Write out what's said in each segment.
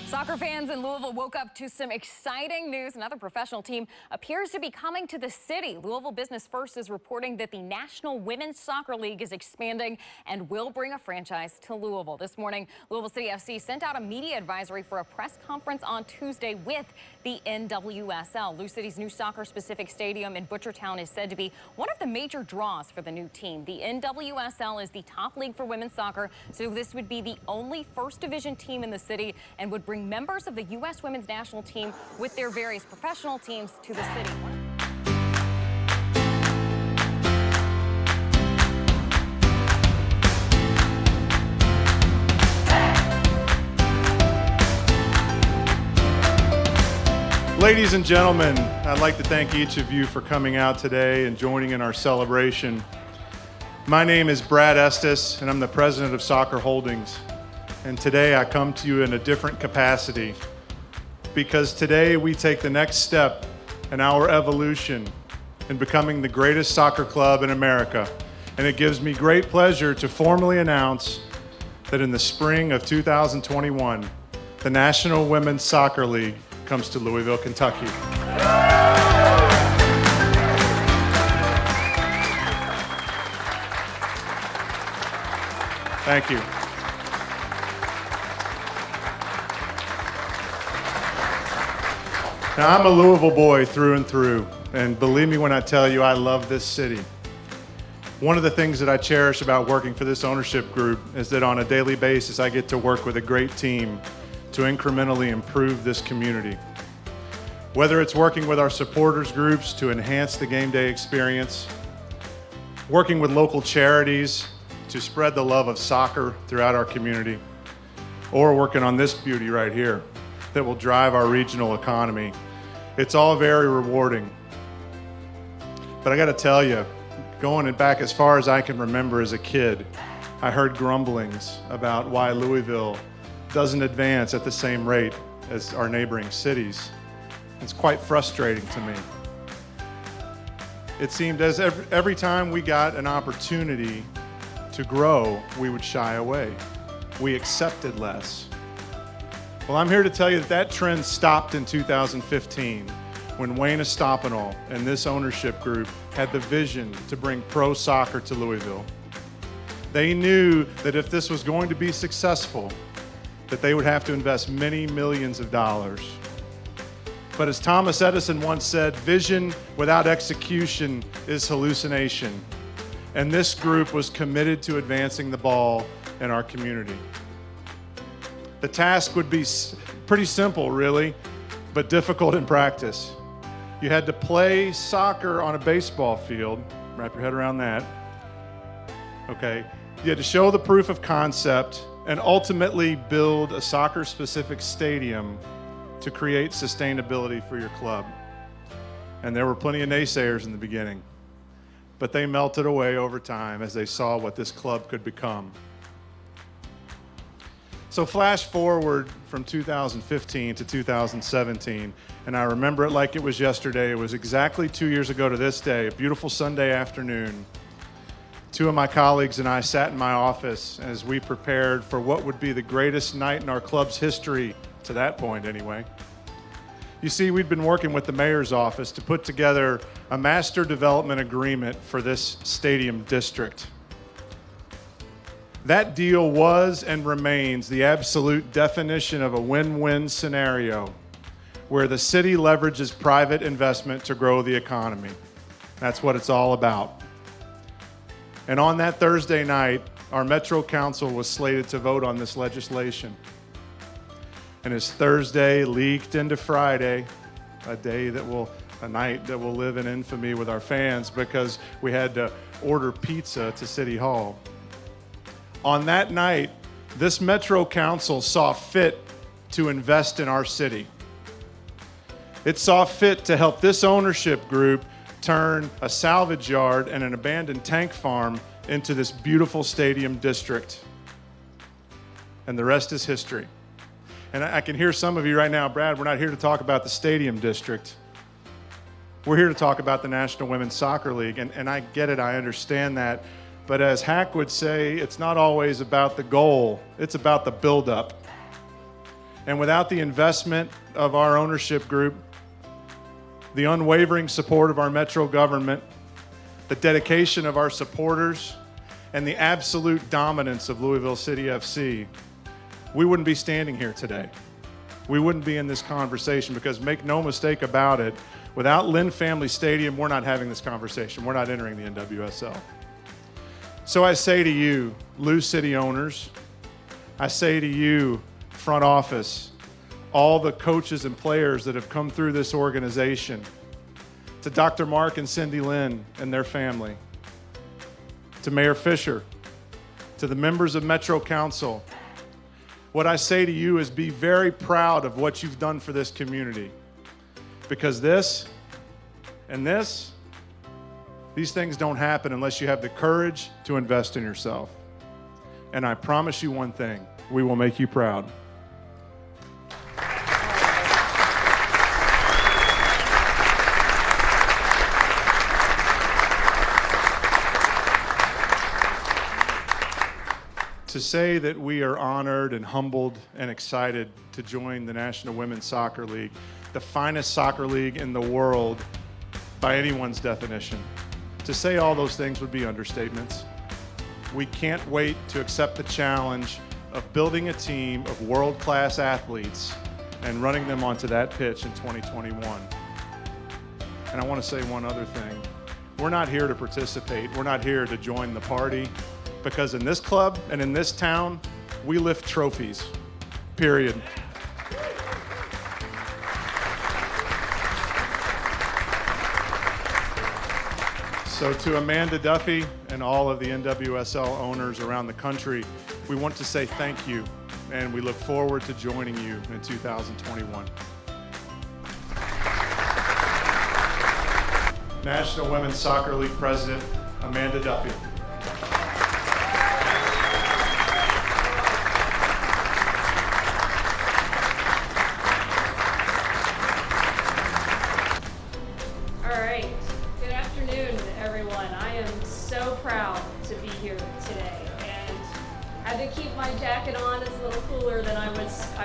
Soccer fans in Louisville woke up to some exciting news. Another professional team appears to be coming to the city. Louisville Business First is reporting that the National Women's Soccer League is expanding and will bring a franchise to Louisville. This morning, Louisville City FC sent out a media advisory for a press conference on Tuesday with the NWSL. Lou City's new soccer-specific stadium in Butchertown is said to be one of the major draws for the new team. The NWSL is the top league for women's soccer, so this would be the only first division team in the city and would bring members of the U.S. women's national team with their various professional teams to the city. Ladies and gentlemen, I'd like to thank each of you for coming out today and joining in our celebration. My name is Brad Estes, and I'm the president of Soccer Holdings. And today I come to you in a different capacity because today we take the next step in our evolution in becoming the greatest soccer club in America. And it gives me great pleasure to formally announce that in the spring of 2021, the National Women's Soccer League comes to Louisville, Kentucky. Thank you. Now, I'm a Louisville boy through and through, and believe me when I tell you I love this city. One of the things that I cherish about working for this ownership group is that on a daily basis I get to work with a great team to incrementally improve this community. Whether it's working with our supporters groups to enhance the game day experience, working with local charities to spread the love of soccer throughout our community, or working on this beauty right here that will drive our regional economy. It's all very rewarding. But I gotta tell you, going back as far as I can remember as a kid, I heard grumblings about why Louisville doesn't advance at the same rate as our neighboring cities. It's quite frustrating to me. It seemed as every time we got an opportunity to grow, we would shy away. We accepted less. Well, I'm here to tell you that that trend stopped in 2015 when Wayne Estoppel and this ownership group had the vision to bring pro soccer to Louisville. They knew that if this was going to be successful, that they would have to invest many millions of dollars. But as Thomas Edison once said, vision without execution is hallucination. And this group was committed to advancing the ball in our community. The task would be pretty simple, really, but difficult in practice. You had to play soccer on a baseball field. Wrap your head around that. Okay. You had to show the proof of concept and ultimately build a soccer-specific stadium to create sustainability for your club. And there were plenty of naysayers in the beginning, but they melted away over time as they saw what this club could become. So flash forward from 2015 to 2017, and I remember it like it was yesterday. It was exactly 2 years ago to this day, a beautiful Sunday afternoon. Two of my colleagues and I sat in my office as we prepared for what would be the greatest night in our club's history, to that point anyway. You see, we'd been working with the mayor's office to put together a master development agreement for this stadium district. That deal was and remains the absolute definition of a win-win scenario where the city leverages private investment to grow the economy. That's what it's all about. And on that Thursday night, our Metro Council was slated to vote on this legislation. And as Thursday leaked into Friday, a night that will live in infamy with our fans because we had to order pizza to City Hall. On that night, this Metro Council saw fit to invest in our city. It saw fit to help this ownership group turn a salvage yard and an abandoned tank farm into this beautiful stadium district. And the rest is history. And I can hear some of you right now, Brad, we're not here to talk about the stadium district. We're here to talk about the National Women's Soccer League. And I get it, I understand that. But as Hack would say, it's not always about the goal, it's about the buildup. And without the investment of our ownership group, the unwavering support of our Metro government, the dedication of our supporters, and the absolute dominance of Louisville City FC, we wouldn't be standing here today. We wouldn't be in this conversation, because make no mistake about it, without Lynn Family Stadium, we're not having this conversation. We're not entering the NWSL. So I say to you, Lou City owners, I say to you, front office, all the coaches and players that have come through this organization, to Dr. Mark and Cindy Lynn and their family, to Mayor Fisher, to the members of Metro Council, what I say to you is be very proud of what you've done for this community. Because this and this, these things don't happen unless you have the courage to invest in yourself. And I promise you one thing, we will make you proud. To say that we are honored and humbled and excited to join the National Women's Soccer League, the finest soccer league in the world by anyone's definition. To say all those things would be understatements. We can't wait to accept the challenge of building a team of world-class athletes and running them onto that pitch in 2021. And I want to say one other thing. We're not here to participate. We're not here to join the party. Because in this club and in this town, we lift trophies, period. So to Amanda Duffy and all of the NWSL owners around the country, we want to say thank you, and we look forward to joining you in 2021. National Women's Soccer League President, Amanda Duffy. Had to keep my jacket on. It's a little cooler than I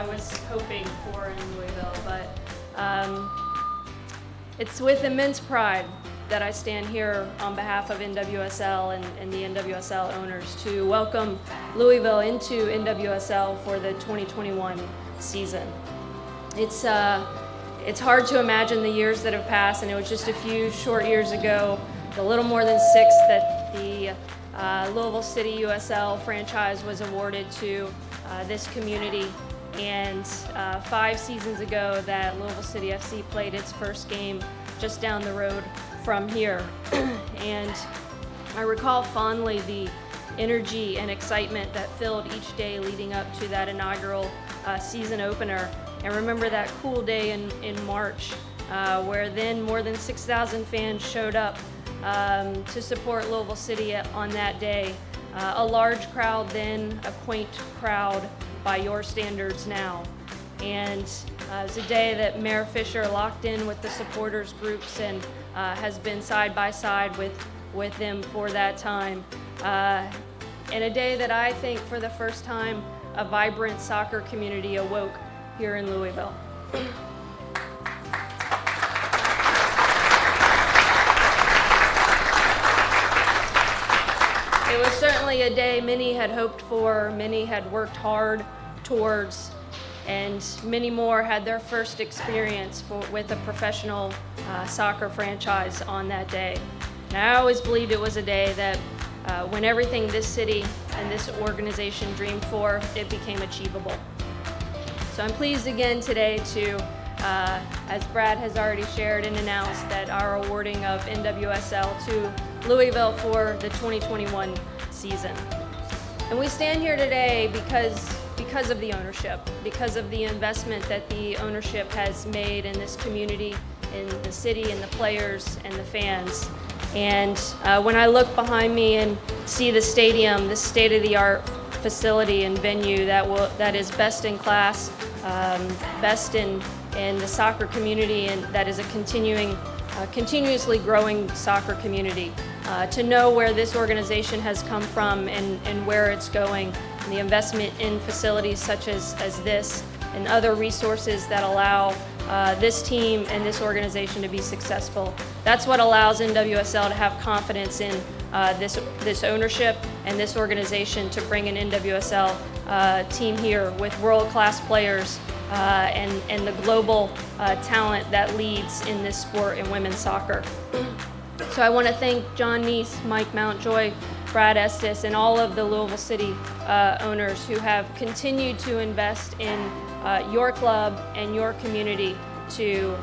was hoping for in Louisville, but it's with immense pride that I stand here on behalf of NWSL and the NWSL owners to welcome Louisville into NWSL for the 2021 season. It's hard to imagine the years that have passed, and it was just a few short years ago, a little more than 6, that the Louisville City USL franchise was awarded to this community, and 5 seasons ago that Louisville City FC played its first game just down the road from here. And I recall fondly the energy and excitement that filled each day leading up to that inaugural season opener. And remember that cool day in March where then more than 6,000 fans showed up to support Louisville City on that day. A large crowd then, a quaint crowd by your standards now. And it was a day that Mayor Fisher locked in with the supporters groups and has been side by side with them for that time. And a day that I think for the first time a vibrant soccer community awoke here in Louisville. It was certainly a day many had hoped for, many had worked hard towards, and many more had their first experience with a professional soccer franchise on that day. And I always believed it was a day that when everything this city and this organization dreamed for, it became achievable. So I'm pleased again today to, as Brad has already shared and announced, that our awarding of NWSL to Louisville for the 2021 season. And we stand here today because of the ownership, because of the investment that the ownership has made in this community, in the city, and the players and the fans. And when I look behind me and see the stadium, this state-of-the-art facility and venue that is best in class, best in the soccer community, and that is a continuously growing soccer community. To know where this organization has come from and where it's going, and the investment in facilities such as this, and other resources that allow this team and this organization to be successful. That's what allows NWSL to have confidence in this ownership and this organization to bring an NWSL team here with world-class players and the global talent that leads in this sport in women's soccer. So I want to thank John Neese, Mike Mountjoy, Brad Estes, and all of the Louisville City owners who have continued to invest in your club and your community to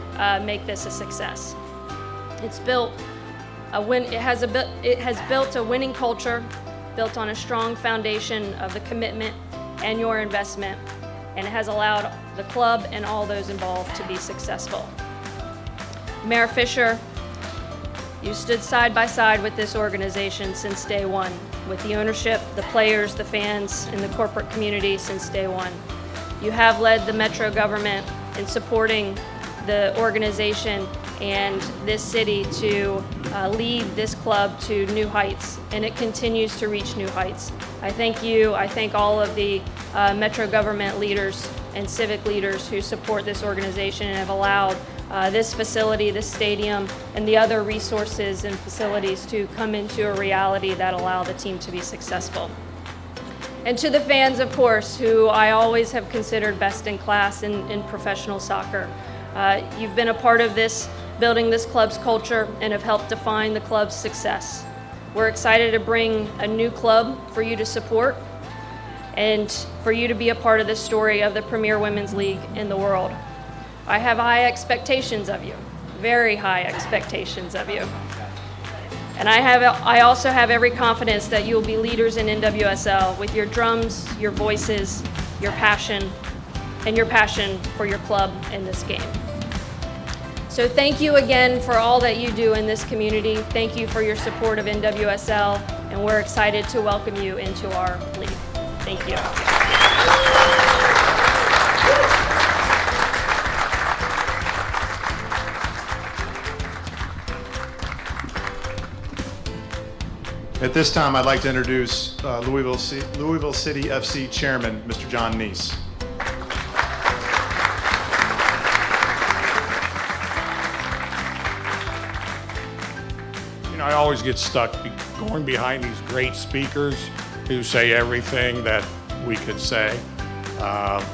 make this a success. It has built a winning culture, built on a strong foundation of the commitment and your investment, and it has allowed the club and all those involved to be successful. Mayor Fisher, you stood side by side with this organization since day one, with the ownership, the players, the fans, and the corporate community since day one. You have led the Metro government in supporting the organization and this city to lead this club to new heights, and it continues to reach new heights. I thank you, I thank all of the Metro government leaders and civic leaders who support this organization and have allowed this facility, this stadium, and the other resources and facilities to come into a reality that allow the team to be successful. And to the fans, of course, who I always have considered best in class in professional soccer. You've been a part of this, building this club's culture, and have helped define the club's success. We're excited to bring a new club for you to support and for you to be a part of the story of the premier women's league in the world. I have high expectations of you, very high expectations of you. And I also have every confidence that you will be leaders in NWSL with your drums, your voices, your passion, and your passion for your club in this game. So thank you again for all that you do in this community. Thank you for your support of NWSL, and we're excited to welcome you into our league. Thank you. At this time, I'd like to introduce Louisville City FC Chairman, Mr. John Neese. You know, I always get stuck going behind these great speakers who say everything that we could say.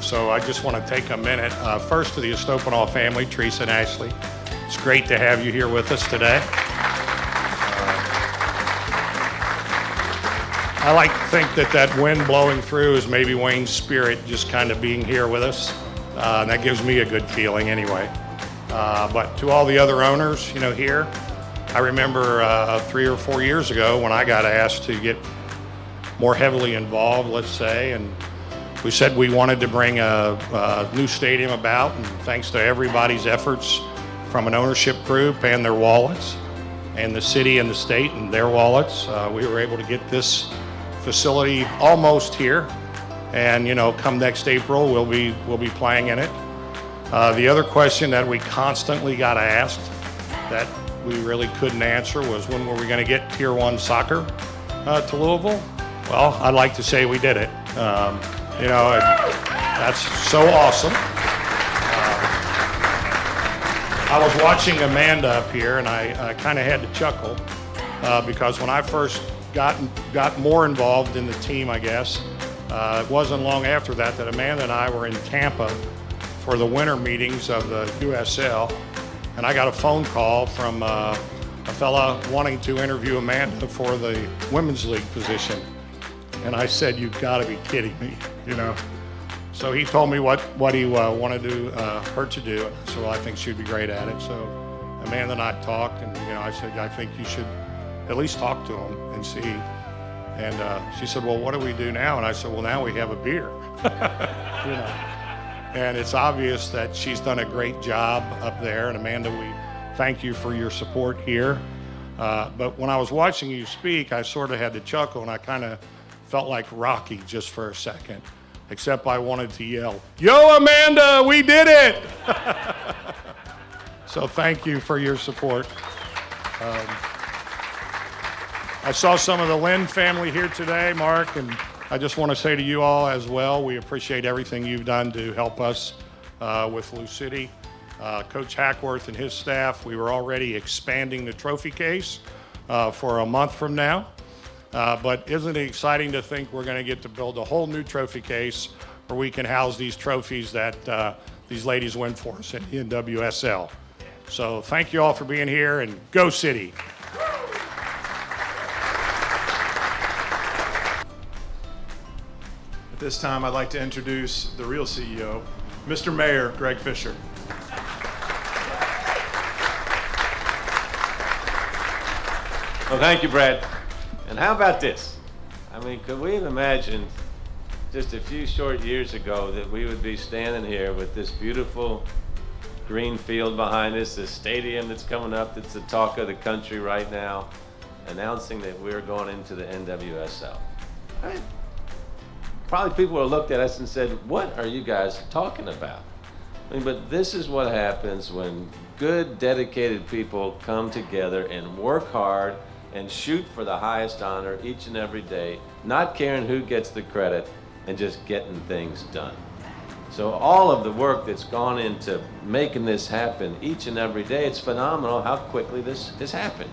So I just want to take a minute. First to the Estopanol family, Teresa and Ashley. It's great to have you here with us today. I like to think that wind blowing through is maybe Wayne's spirit just kind of being here with us. And that gives me a good feeling anyway. But to all the other owners, you know, here, I remember 3 or 4 years ago when I got asked to get more heavily involved, let's say, and we said we wanted to bring a new stadium about, and thanks to everybody's efforts from an ownership group and their wallets, and the city and the state and their wallets, we were able to get this facility almost here, and you know, come next April we'll be playing in it. The other question that we constantly got asked that we really couldn't answer was when were we going to get Tier 1 soccer to Louisville? Well, I'd like to say we did it. You know, and that's so awesome. I was watching Amanda up here, and I kind of had to chuckle because when I first got more involved in the team, I guess, it wasn't long after that Amanda and I were in Tampa for the winter meetings of the USL, and I got a phone call from a fella wanting to interview Amanda for the women's league position. And I said, "You've got to be kidding me," you know. So he told me what he wanted her to do. And I said, "Well, I think she'd be great at it." So Amanda and I talked, and you know, I said, "I think you should at least talk to him and see." And she said, "Well, what do we do now?" And I said, "Well, now we have a beer." You know. And it's obvious that she's done a great job up there. And Amanda, we thank you for your support here. But when I was watching you speak, I sort of had to chuckle, and I kind of felt like Rocky just for a second, except I wanted to yell, "Yo, Amanda, we did it!" So thank you for your support. I saw some of the Lynn family here today, Mark and I just want to say to you all as well, we appreciate everything you've done to help us with Lou City. Coach Hackworth and his staff, we were already expanding the trophy case for a month from now. But isn't it exciting to think we're going to get to build a whole new trophy case where we can house these trophies that these ladies win for us in the NWSL. So thank you all for being here, and go City. At this time, I'd like to introduce the real CEO, Mr. Mayor Greg Fisher. Well, thank you, Brad. And how about this? I mean, could we have imagined just a few short years ago that we would be standing here with this beautiful green field behind us, this stadium that's coming up that's the talk of the country right now, announcing that we're going into the NWSL? I mean, probably people would have looked at us and said, what are you guys talking about? I mean, but this is what happens when good, dedicated people come together and work hard and shoot for the highest honor each and every day, not caring who gets the credit and just getting things done. So all of the work that's gone into making this happen each and every day, it's phenomenal how quickly this has happened.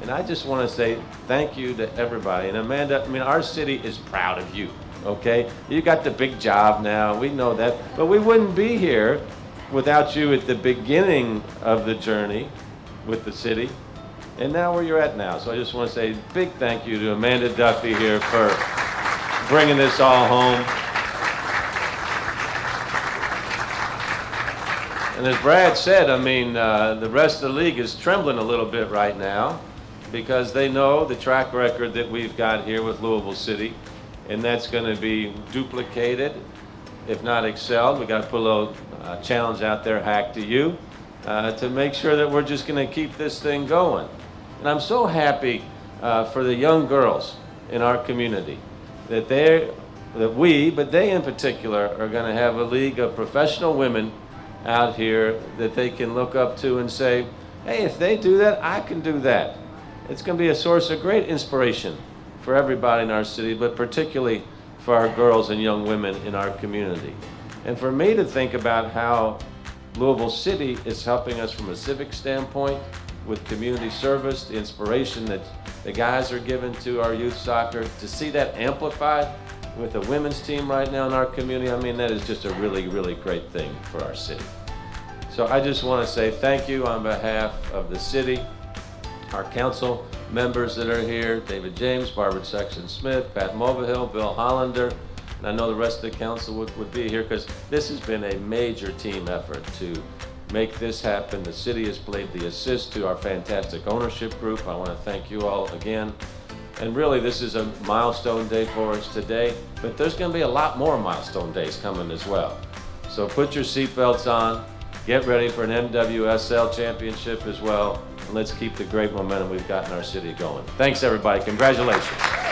And I just want to say thank you to everybody. And Amanda, I mean, our city is proud of you, okay? You got the big job now, we know that, but we wouldn't be here without you at the beginning of the journey with the city, and now where you're at now. So I just want to say a big thank you to Amanda Duffy here for bringing this all home. And as Brad said, I mean, the rest of the league is trembling a little bit right now because they know the track record that we've got here with Louisville City, and that's going to be duplicated, if not excelled. We got to put a little challenge out there, Hack, to you, to make sure that we're just going to keep this thing going. And I'm so happy for the young girls in our community that they in particular, are going to have a league of professional women out here that they can look up to and say, hey, if they do that, I can do that. It's going to be a source of great inspiration for everybody in our city, but particularly for our girls and young women in our community. And for me to think about how Louisville City is helping us from a civic standpoint with community service, the inspiration that the guys are giving to our youth soccer, to see that amplified with the women's team right now in our community, I mean, that is just a really, really great thing for our city. So I just want to say thank you on behalf of the city, our council members that are here, David James, Barbara Sexton-Smith, Pat Mulvihill, Bill Hollander, and I know the rest of the council would be here because this has been a major team effort to make this happen. The city has played the assist to our fantastic ownership group. I want to thank you all again. And really, this is a milestone day for us today, but there's going to be a lot more milestone days coming as well. So put your seatbelts on, get ready for an NWSL championship as well, and let's keep the great momentum we've got in our city going. Thanks, everybody. Congratulations.